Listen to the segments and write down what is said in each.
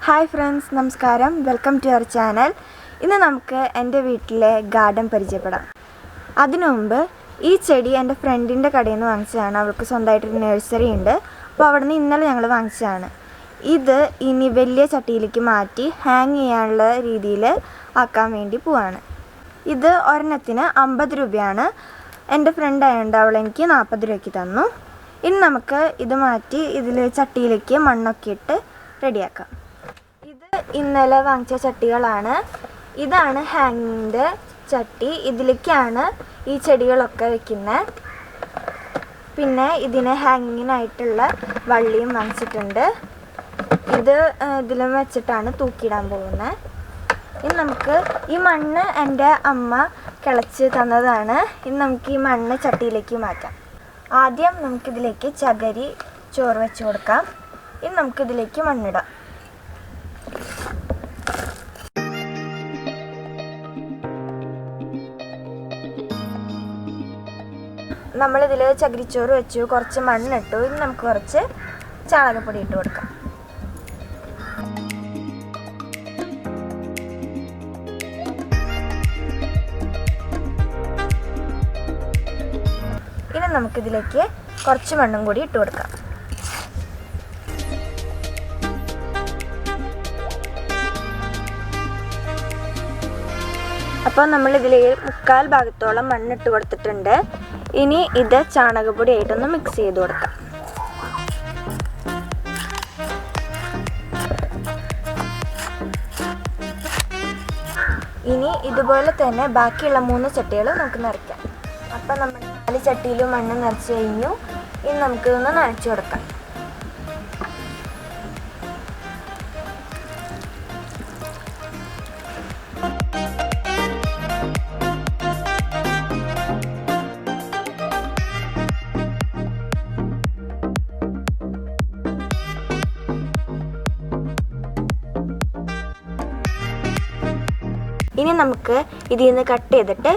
Hi friends, Namaskaram. Welcome to our channel. ഇന്ന് നമുക്ക് എൻ്റെ വീട്ടിലെ ഗാർഡൻ പരിചയപ്പെടാം. അതിനു മുമ്പ് ഈ ചെടി എൻ്റെ ഫ്രണ്ടിൻ്റെ കടയിൽ നിന്ന് വാങ്ങിച്ചതാണ്. അവൾക്ക് സ്വന്തമായിട്ടൊരു നഴ്സറി ഉണ്ട്. അപ്പോൾ അവിടെ നിന്ന് ഇന്നലെ ഞങ്ങൾ വാങ്ങിച്ചതാണ്. ഇത് ഇനി വലിയ ചട്ടിയിലേക്ക് മാറ്റി ഹാങ് ചെയ്യാനുള്ള രീതിയിൽ ആക്കാൻ വേണ്ടി പോവാണ്. ഇത് ഒരെണ്ണത്തിന് 50 രൂപയാണ്. എൻ്റെ ഫ്രണ്ട് ആയതുകൊണ്ട് അവൾ എനിക്ക് 40 രൂപയ്ക്ക് തന്നു. ഇനി നമുക്ക് ഇത് മാറ്റി ഇതിൽ ചട്ടിയിലേക്ക് മണ്ണൊക്കെ ഇട്ട് റെഡിയാക്കാം. ഇത് ഇന്നലെ വാങ്ങിച്ച ചട്ടികളാണ്. ഇതാണ് ഹാങ്ങിൻ്റെ ചട്ടി. ഇതിലേക്കാണ് ഈ ചെടികളൊക്കെ വെക്കുന്നത്. പിന്നെ ഇതിന് ഹാങ്ങിങ്ങിനായിട്ടുള്ള വള്ളിയും വാങ്ങിച്ചിട്ടുണ്ട്. ഇത് ഇതിലും വെച്ചിട്ടാണ് തൂക്കിയിടാൻ പോകുന്നത്. ഇനി നമുക്ക് ഈ മണ്ണ് എൻ്റെ അമ്മ കിളച്ച് തന്നതാണ്. ഇനി നമുക്ക് ഈ മണ്ണ് ചട്ടിയിലേക്ക് മാറ്റാം. ആദ്യം നമുക്കിതിലേക്ക് ചകിരി ചോറ് വെച്ച് കൊടുക്കാം. ഇനി നമുക്കിതിലേക്ക് മണ്ണിടാം. നമ്മളിതിൽ ചകിരിച്ചോറ് വെച്ചു, കുറച്ച് മണ്ണിട്ടു. ഇനി നമുക്ക് കുറച്ച് ചാണകപ്പൊടി ഇട്ട് കൊടുക്കാം. ഇനി നമുക്കിതിലേക്ക് കുറച്ച് മണ്ണും കൂടി ഇട്ട് കൊടുക്കാം. അപ്പോൾ നമ്മളിതിൽ 3/4 ഭാഗത്തോളം മണ്ണിട്ട് കൊടുത്തിട്ടുണ്ട്. ഇനി ഇത് ചാണകപ്പൊടി ആയിട്ടൊന്ന് മിക്സ് ചെയ്ത് കൊടുക്കാം. ഇനി ഇതുപോലെ തന്നെ ബാക്കിയുള്ള 3 ചട്ടികൾ നമുക്ക് നിറയ്ക്കാം. അപ്പം നമ്മൾ 4 ചട്ടിയിലും മണ്ണ് നിറച്ച് കഴിഞ്ഞു. ഇനി നമുക്കിതൊന്ന് നനച്ചു കൊടുക്കാം. ഇനി നമുക്ക് ഇതിൽ നിന്ന് കട്ട് ചെയ്തിട്ട്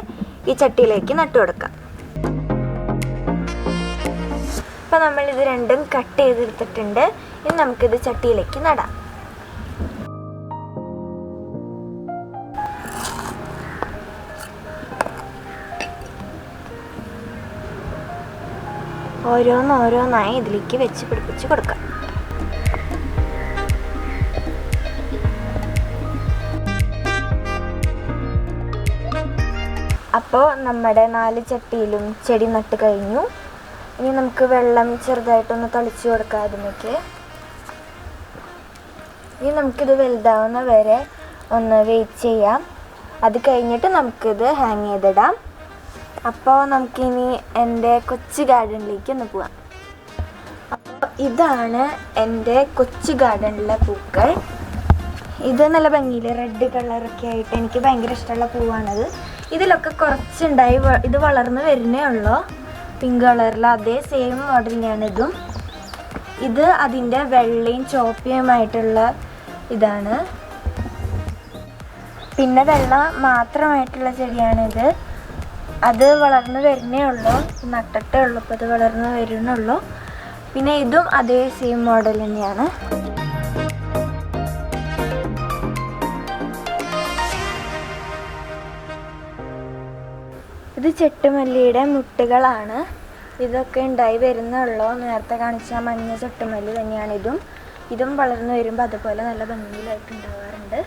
ഈ ചട്ടിയിലേക്ക് നട്ടു കൊടുക്കാം. അപ്പോൾ നമ്മളിത് രണ്ടും കട്ട് ചെയ്തെടുത്തിട്ടുണ്ട്. ഇനി നമുക്കിത് ചട്ടിയിലേക്ക് നടാം. ഓരോന്നോരോന്നായി ഇതിലേക്ക് വെച്ച് പിടിപ്പിച്ച് കൊടുക്കാം. അപ്പോൾ നമ്മുടെ 4 ചട്ടിയിലും ചെടി നട്ട് കഴിഞ്ഞു. ഇനി നമുക്ക് വെള്ളം ചെറുതായിട്ടൊന്ന് തളിച്ച് കൊടുക്കാം അതിലേക്ക്. ഇനി നമുക്കിത് വലുതാവുന്ന വരെ ഒന്ന് വെയിറ്റ് ചെയ്യാം. അത് കഴിഞ്ഞിട്ട് നമുക്കിത് ഹാങ് ചെയ്തിടാം. അപ്പോൾ നമുക്കിനി എൻ്റെ കൊച്ചു ഗാർഡനിലേക്ക് ഒന്ന് പോവാം. അപ്പോൾ ഇതാണ് എൻ്റെ കൊച്ചു ഗാർഡനിലെ പൂക്കൾ. ഇത് നല്ല ഭംഗിയിൽ റെഡ് കളറൊക്കെ ആയിട്ട് എനിക്ക് ഭയങ്കര ഇഷ്ടമുള്ള പൂവാണത്. ഇതിലൊക്കെ കുറച്ചുണ്ടായി. ഇത് വളർന്ന് വരുന്നേ ഉള്ളൂ. പിങ്ക് കളറിൽ അതേ സെയിം മോഡൽ തന്നെയാണ് ഇതും. ഇത് അതിൻ്റെ വെള്ളയും ചോപ്പയുമായിട്ടുള്ള ഇതാണ്. പിന്നെ വെള്ള മാത്രമായിട്ടുള്ള ചെടിയാണിത്. അത് വളർന്ന് വരുന്നേ ഉള്ളൂ. നട്ടിട്ടേ ഉള്ളൂ. അപ്പോൾ അത് വളർന്ന് വരുന്നുള്ളൂ. പിന്നെ ഇതും അതേ സെയിം മോഡൽ തന്നെയാണ്. ഇത് ചെട്ടുമല്ലിയുടെ മുട്ടുകളാണ്. ഇതൊക്കെ ഉണ്ടായി വരുന്നുള്ളൂ. നേരത്തെ കാണിച്ച മഞ്ഞ ചെട്ടുമല്ലി തന്നെയാണ് ഇതും വളർന്നു വരുമ്പോൾ അതുപോലെ നല്ല ഭംഗിയിലായിട്ട് ഉണ്ടാവാറുണ്ട്.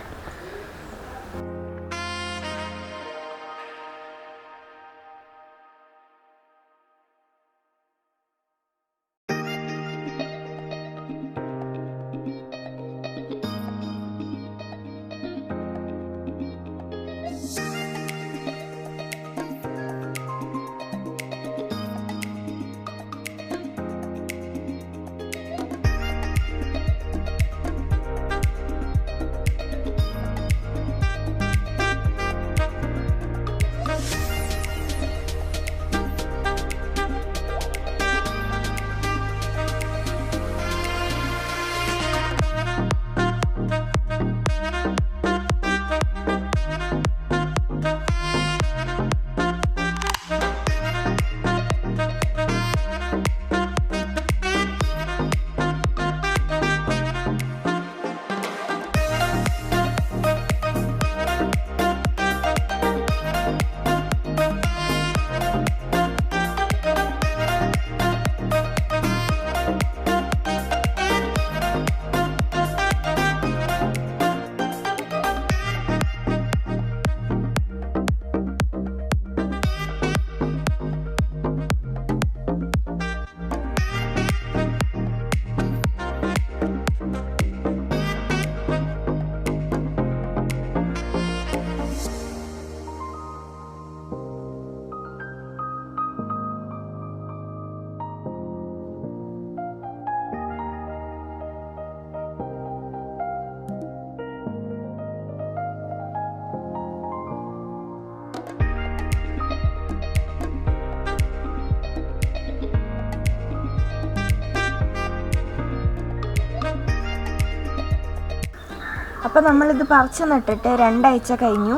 അപ്പോൾ നമ്മളിത് പറിച്ച് നട്ടിട്ട് 2 ആഴ്ച കഴിഞ്ഞു.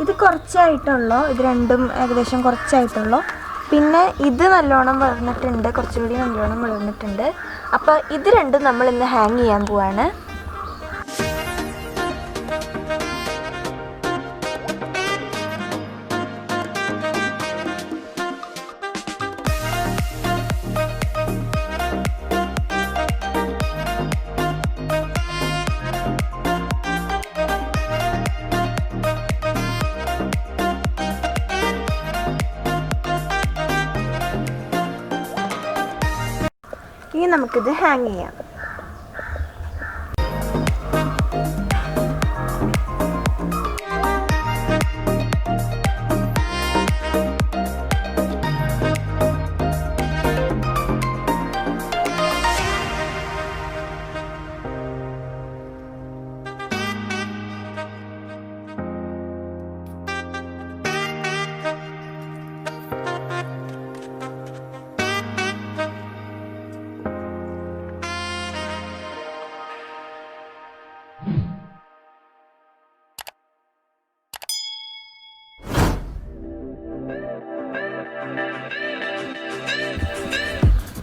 ഇത് കുറച്ചായിട്ടുള്ളൂ, ഇത് രണ്ടും ഏകദേശം കുറച്ചായിട്ടുള്ളൂ. പിന്നെ ഇത് നല്ലോണം വളർന്നിട്ടുണ്ട്, കുറച്ചുകൂടി നല്ലോണം വളർന്നിട്ടുണ്ട്. അപ്പോൾ ഇത് രണ്ടും നമ്മൾ ഇന്ന് ഹാങ് ചെയ്യാൻ പോവാണ്. ഇനി നമുക്കിത് ഹാങ് ചെയ്യാം.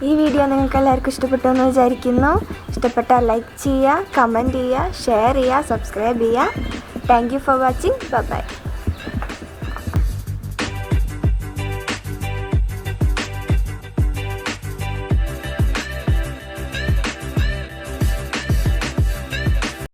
ഈ വീഡിയോ നിങ്ങൾക്ക് എല്ലാവർക്കും ഇഷ്ടപ്പെട്ടു എന്ന് വിചാരിക്കുന്നു. ഇഷ്ടപ്പെട്ടാൽ ലൈക്ക് ചെയ്യുക, കമൻറ്റ് ചെയ്യുക, ഷെയർ ചെയ്യുക, സബ്സ്ക്രൈബ് ചെയ്യുക. Thank you for watching. By.